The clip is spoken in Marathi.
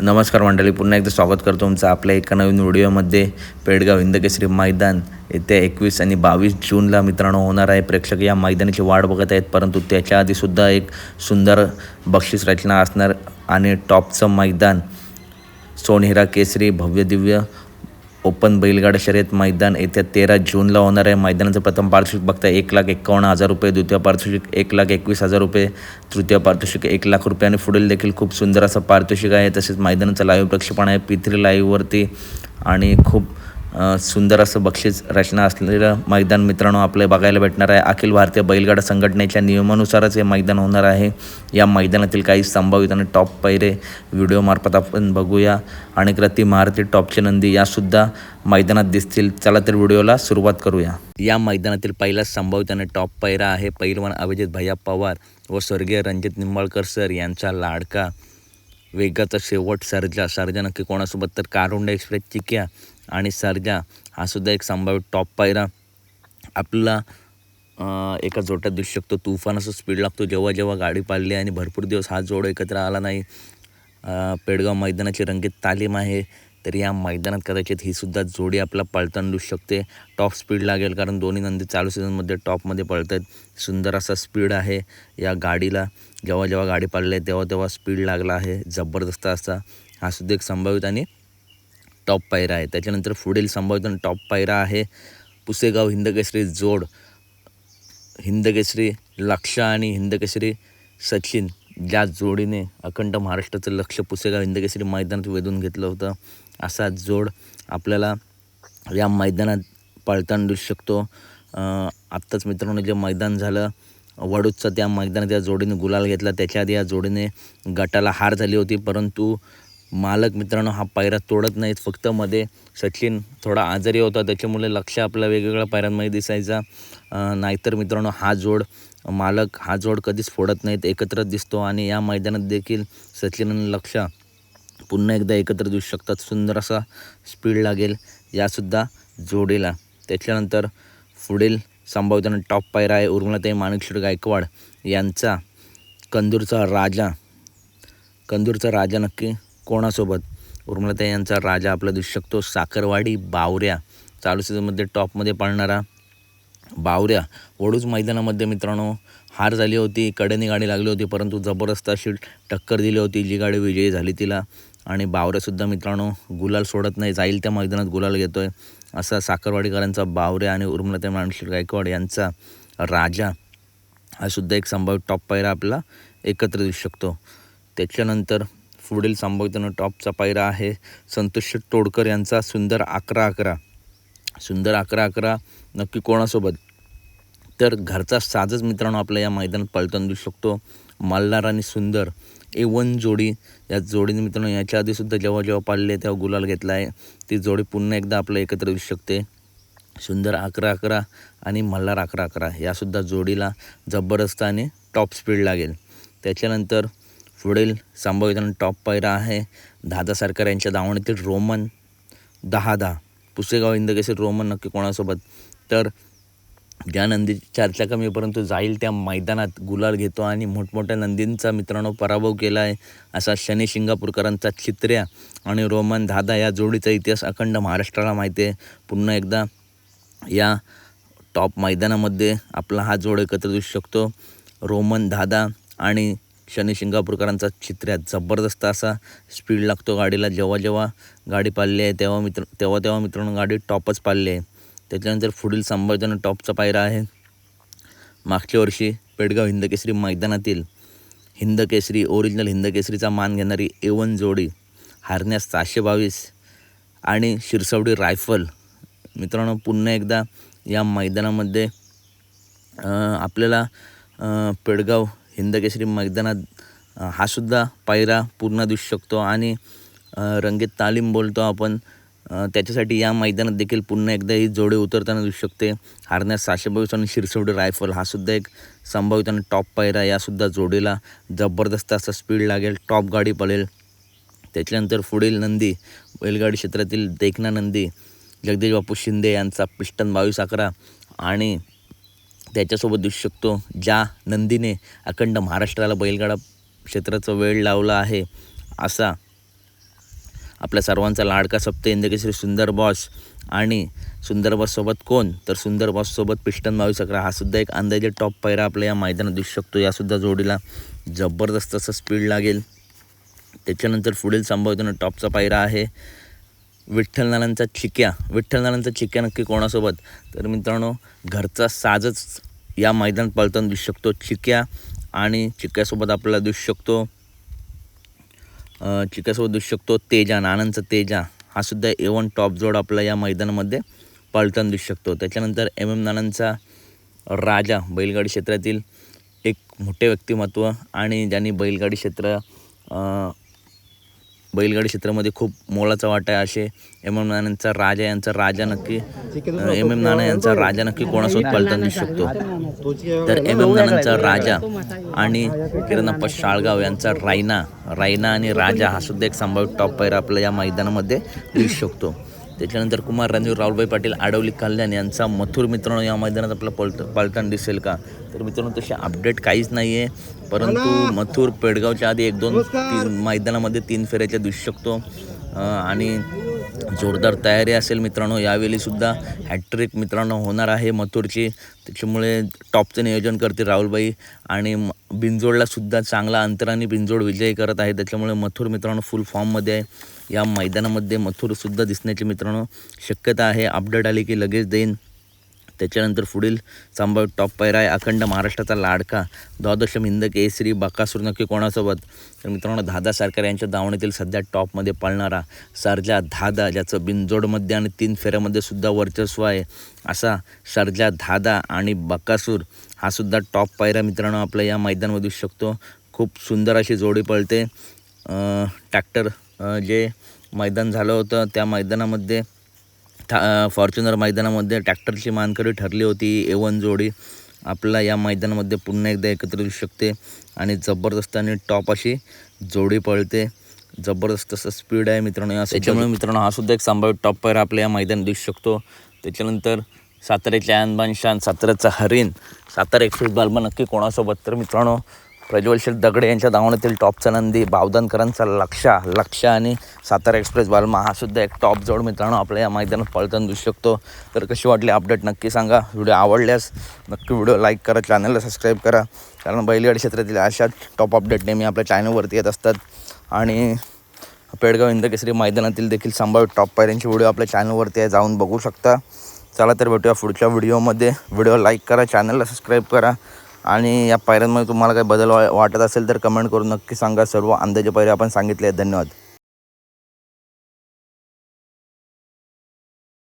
नमस्कार मंडळी, पुन्हा एकदा स्वागत करतो तुमचं आपल्या एका नवीन व्हिडिओमध्ये. पेडगाव हिंदकेसरी मैदान येत्या 21 आणि 22 जूनला मित्रांनो होणार आहे. प्रेक्षक या मैदानाची वाट बघत आहेत, परंतु त्याच्या आधीसुद्धा एक सुंदर बक्षीस रचना असणार आणि टॉपचं मैदान सोनहिरा केसरी भव्य दिव्य ओपन बैलगाडा शर्यत मैदान येत्या 13 जूनला होणार आहे. मैदानाचं प्रथम पारितोषिक बघता 1,51,000 रुपये, द्वितीय पारितोषिक 1,21,000 रुपये, तृतीय पारितोषिक 1,00,000 रुपये आणि पुढील देखील खूप सुंदर असं पारितोषिक आहे. तसेच मैदानाचं लाईव्ह प्रक्षेपण आहे P3 लाईव्हवरती आणि खूप सुंदर असं बक्षीस रचना असलेलं मैदान मित्रांनो आपल्याला बघायला भेटणार आहे. अखिल भारतीय बैलगाडा संघटनेच्या नियमानुसारच हे मैदान होणार आहे. या मैदानातील काही संभावित आणि टॉप पैरे व्हिडिओमार्फत आपण बघूया. अनेक रत्ती महारथी टॉपचे नंदी यासुद्धा मैदानात दिसतील. चला तर व्हिडिओला सुरुवात करूया. या मैदानातील पहिला संभावित आणि टॉप पैरा आहे पैलवान अभिजित भैया पवार व स्वर्गीय रणजित निंबाळकर सर यांचा लाडका वेगाचा शेवट सर्जा नक्की कोणासोबत, तर कारुंडे एक्सप्रेस चिक्या आणि सर्जा हा सुद्धा एक संभाव्य टॉप पायरा आपला एका जोट्यात दिसू शकतो. तुफान असं स्पीड लागतो जेव्हा जेव्हा गाडी पाळली आणि भरपूर दिवस हा जोड एकत्र आला नाही. पेडगाव मैदानाची रंगीत तालीम आहे, तर या मैदानात कदाचित ही सुद्धा जोडी आपला पळताना दिसू शकते. टॉप स्पीड लागेल कारण दोन्ही नंदी चालू सीझनमध्ये टॉपमध्ये पळत आहेत. सुंदर असा स्पीड आहे या गाडीला. जेव्हा जेव्हा गाडी पाळली आहे तेव्हा तेव्हा स्पीड लागला आहे जबरदस्त असा. हा सुद्धा एक संभावित आणि टॉप पायरा आहे. त्याच्यानंतर पुढील संभावित आणि टॉप पायरा आहे पुसेगाव हिंदकेसरी जोड. हिंदकेसरी लक्ष आणि हिंदकेसरी सचिन, ज्या जोडीने अखंड महाराष्ट्राचं लक्ष पुसेगाव हिंदकेसरी मैदानात वेधून घेतलं होतं, असा जोड आपल्याला या मैदानात पळताना दिसू शकतो. आत्ताच मित्रांनो जे मैदान झालं वडूजचं, त्या मैदानात या जोडीने गुलाल घेतला. त्याच्या आधी या जोडीने गटाला हार झाली होती, परंतु मालक मित्रांनो हा पायरा तोडत नाहीत. फक्त मध्ये सचिन थोडा आजारी होता, त्याच्यामुळे लक्ष आपल्या वेगवेगळ्या पायऱ्यांमध्ये दिसायचा. नाहीतर मित्रांनो मालक हा जोड कधीच फोडत नाहीत, एकत्र दिसतो. आणि या मैदानात देखील सचिन आणि लक्ष पुन्हा एकदा एकत्र दिसू शकतात. सुंदर असा स्पीड लागेल यासुद्धा जोडीला. त्याच्यानंतर पुढील संभावित आणि टॉप पायरा आहे उर्मिलाताई माणिकशेठ गायकवाड यांचा कंदूरचा राजा नक्की कोणासोबत. उर्मिलाताई यांचा राजा आपला दिसू शकतो. साखरवाडी बावऱ्या चालू सीझनमध्ये टॉपमध्ये पाळणारा बावऱ्या. वडूज मैदानामध्ये मित्रांनो हार झाली होती, कडेने गाडी लागली होती, परंतु जबरदस्त अशी टक्कर दिली होती. जी गाडी विजयी झाली तिला. आणि बावऱ्यासुद्धा मित्रांनो गुलाल सोडत नाही, जाईल त्या मैदानात गुलाल घेतो आहे. असा साखरवाडीकरांचा बावऱ्या आणि उर्मिलाताई माणिकशेठ गायकवाड यांचा राजा हा सुद्धा एक संभाव्य टॉप पायरा आपला एकत्र दिसू शकतो. त्याच्यानंतर पुढील संभावित आणि टॉपचा पायरा आहे संतोष तोडकर यांचा सुंदर 11-11 नक्की कोणासोबत, तर घरचा साजच मित्रांनो आपल्या या मैदानात पळताना दिसू शकतो. मल्हार आणि सुंदर A1 जोडी. या जोडीने मित्रांनो याच्या आधीसुद्धा जेव्हा जेव्हा पाळले तेव्हा गुलाल घेतला आहे. ती जोडी पुन्हा एकदा आपल्या एकत्र दिसू शकते. सुंदर 11-11 आणि मल्हार 11-11 यासुद्धा जोडीला जबरदस्त आणि टॉप स्पीड लागेल. त्याच्यानंतर पुढील संभावित आणि टॉप पायरा आहे दादा सरकार यांच्या दावणीतील रोमन 10 पुसेगाव हिंदकेसरी रोमन नक्की कोणासोबत, तर ज्या नंदी चर्चा कमी परंतु जाईल त्या मैदानात गुलाल घेतो आणि मोठमोठ्या नंदींचा मित्रांनो पराभव केला आहे, असा शनी शिंगापूरकरांचा चित्र्या आणि रोमन 10 या जोडीचा इतिहास अखंड महाराष्ट्राला माहिती आहे. पुन्हा एकदा या टॉप मैदानामध्ये आपला हा जोड एकत्र दिसू शकतो. रोमन 10 आणि शनी शिंगापूरकरांचा चित्र्यात जबरदस्त असा स्पीड लागतो गाडीला. जेव्हा जेव्हा गाडी पाळली आहे तेव्हा मित्रांनो गाडी टॉपच पाळली आहे. त्याच्यानंतर पुढील संभाव्य आणि टॉपचा पायरा आहे मागच्या वर्षी पेडगाव हिंदकेसरी मैदानातील ओरिजिनल हिंदकेसरीचा मान घेणारी A1 जोडी हारण्यास 722 आणि शिरसवडी रायफल. मित्रांनो पुन्हा एकदा या मैदानामध्ये आपल्याला पेडगाव हिंदकेसरी मैदानात हा सुद्धा पायरा पूर्ण दिसू शकतो. आणि रंगीत तालीम बोलतो आपण, त्याच्यासाठी या मैदानात देखील पुन्हा एकदा ही जोडी उतरताना दिसू शकते. हारण्यास 722 आणि शिरसवडी रायफल हा सुद्धा एक संभावित आणि टॉप पायरा. यासुद्धा जोडीला जबरदस्त असा स्पीड लागेल, टॉप गाडी पळेल. त्याच्यानंतर पुढील नंदी बैलगाडी क्षेत्रातील देखना नंदी जगदीश बापू शिंदे यांचा पिस्टन 22-11 आणि त्याच्यासोबत दिसू शकतो ज्या नंदीने अखंड महाराष्ट्राला बैलगाडा क्षेत्राचा वेळ लावला आहे, असा आपल्या सर्वांचा लाडका सप्त हिंदकेसरी सुंदर बॉस आणि सुंदर बॉससोबत कोण तर सुंदर बॉससोबत पिस्टन 2211 हा सुद्धा एक अंदाजे टॉप पायरा आपल्या या मैदानात दिसू शकतो। यासुद्धा जोडीला जबरदस्त असं स्पीड लागेल। त्याच्यानंतर पुढील संभाव्यतेनं टॉपचा पायरा आहे विठ्ठल नानांचा चिक्या। विठ्ठल नानांचा चिक्या नक्की कोणासोबत तर मित्रांनो घरचा साजच या मैदानात पळताना दिसू शकतो। चिक्या आणि चिक्यासोबत आपल्याला दिसू शकतो तेजा, नानांचा तेजा हा सुद्धा A1 टॉप जोड आपला या मैदानामध्ये पळताना दिसू शकतो। त्याच्यानंतर MM नानांचा राजा बैलगाडी क्षेत्रातील एक मोठे व्यक्तिमत्व आणि ज्यांनी बैलगाडी क्षेत्रामध्ये खूप मोलाचा वाटा आहे असे MM नानांचा राजा यांचा राजा नक्की MM नाना यांचा राजा नक्की कोणासोबत पळताना दिसू शकतो तर MM नानांचा राजा आणि किरणप्पा शाळगाव यांचा रायना आणि राजा हा सुद्धा एक संभाव्य टॉप पायरा आपल्या या मैदानामध्ये दिसू शकतो। त्याच्यानंतर कुमार रणवीर राहुलभाई पाटील आडवली कल्याण यांचा मथुर मित्रांनो या मैदानात आपल्याला पळताना दिसेल का तर मित्रांनो तसे अपडेट काहीच नाही आहे, परंतु मथुर पेडगावच्या आधी 1-2-3 मैदानामध्ये 3 फेऱ्याच्या दिसू शकतो आणि जोरदार तयारी असेल मित्रांनो। यावेळी सुद्धा हॅट्रिक मित्रांनो होणार आहे मथुरची, त्याच्यामुळे टॉपचं नियोजन करते राहुलभाई आणि बिंजोडला सुद्धा चांगला अंतराने बिंजोड विजय करत आहे। त्याच्यामुळे मथुर मित्रांनो फुल फॉर्ममध्ये आहे। या मैदानामध्ये मथुरसुद्धा दिसण्याची मित्रांनो शक्यता आहे। अपडेट आली की लगेच देईन। त्याच्यानंतर पुढील संभाव्य टॉप पायरा आहे अखंड महाराष्ट्राचा लाडका द्वादशम हिंद केसरी बकासूर नक्की कोणासोबत तर मित्रांनो दादा सरकार यांच्या दावणीतील सध्या टॉपमध्ये पळणारा सर्जा दादा, ज्याचं बिनजोडमध्ये आणि 3 फेऱ्यामध्ये सुद्धा वर्चस्व आहे असा सर्जा दादा आणि बकासूर हा सुद्धा टॉप पायरा मित्रांनो आपल्या या मैदानामध्ये दिसू शकतो। खूप सुंदर अशी जोडी पळते। ट्रॅक्टर जे मैदान झालं होतं त्या मैदानामध्ये फॉर्च्युनर मैदानामध्ये ट्रॅक्टरची मानकरी ठरली होती। A1 जोडी आपल्याला या मैदानामध्ये पुन्हा एकदा एकत्र दिसू शकते आणि जबरदस्त आणि टॉप अशी जोडी पळते। जबरदस्त असं स्पीड आहे मित्रांनो या, त्याच्यामुळे मित्रांनो हा सुद्धा एक संभाव्य टॉप पायरा आपल्या या मैदानात दिसू शकतो। त्याच्यानंतर साताऱ्याच्या अनबान शान, साताऱ्याचा हरिण, सातारा एक्सप्रेस बालमा नक्की कोणासोबत तर मित्रांनो प्रज्वलशील दगडे यांच्या दावणीतील टॉपचा नंदी बावधनकरांचा लक्ष आणि सातारा एक्सप्रेस बालमा हा सुद्धा एक टॉप जोड मित्रांनो आपल्या या मैदानात पळताना दिसू शकतो। तर कशी वाटली अपडेट नक्की सांगा। व्हिडिओ आवडल्यास नक्की व्हिडिओ लाईक करा, चॅनलला सबस्क्राईब करा, कारण बैलगाडी क्षेत्रातील अशाच टॉप अपडेट नेहमी आपल्या चॅनलवरती येत असतात आणि पेडगाव हिंदकेसरी मैदानातील देखील संभाव्य टॉप पायऱ्यांची व्हिडिओ आपल्या चॅनलवरती आहे, जाऊन बघू शकता। चला तर भेटूया पुढच्या व्हिडिओमध्ये। व्हिडिओ लाईक करा, चॅनलला सबस्क्राईब करा आणि या पायऱ्यांमध्ये तुम्हाला काही बदल वाटत असेल तर कमेंट करून नक्की सांगा। सर्व अंदाजे पायऱ्या आपण सांगितले आहेत। धन्यवाद।